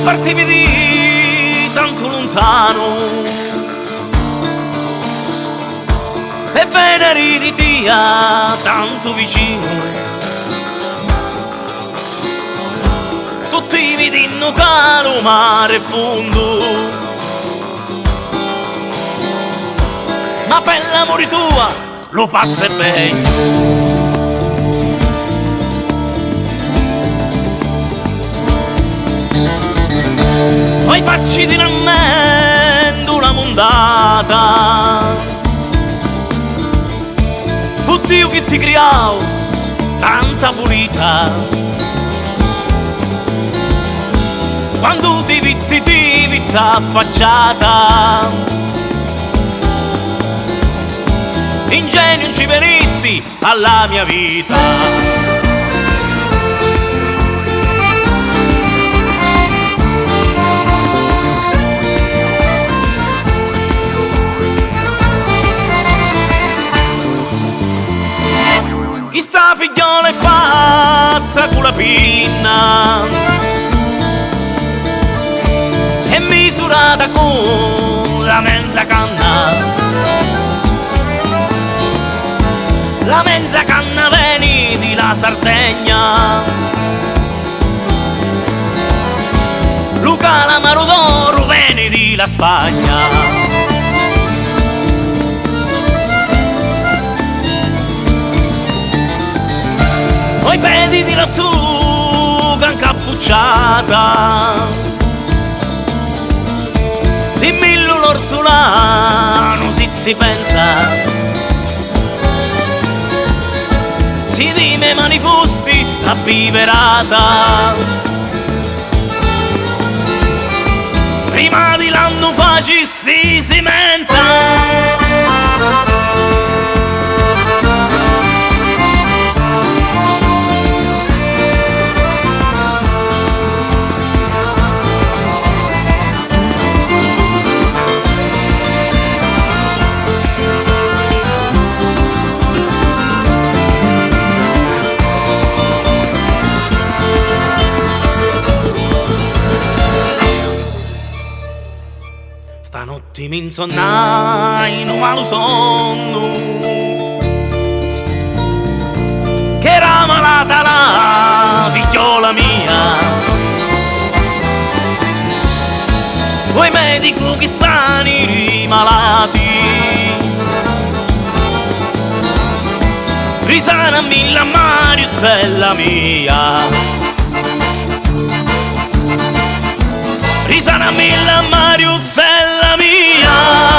partivi di tanto lontano e veneri di tia tanto vicino. Tutti mi dicono caro mare fondo, ma per l'amore tua lo passa bene. Poi facci di rammendo una mondata, oddio che ti criavo tanta pulita, quando ti vitti affacciata, ingenio non ci venisti alla mia vita. Chi sta figliola è fatta con la pinna e misurata con la mezza canna. La mezza canna veni di la Sardegna, Luca l'amaro d'oro veni di la Spagna. Poi vedi di lattuga incappucciata, dimmi l'ortolano se ti pensa, si di me mani fusti abbiverata, prima di l'anno facisti semenza. Stanotte mi insonnai, non malo sonno, che era malata la figliola mia. Poi medico che sani i malati, risanami la Mariuzzella mia. Risanami la Mariuzzella mia.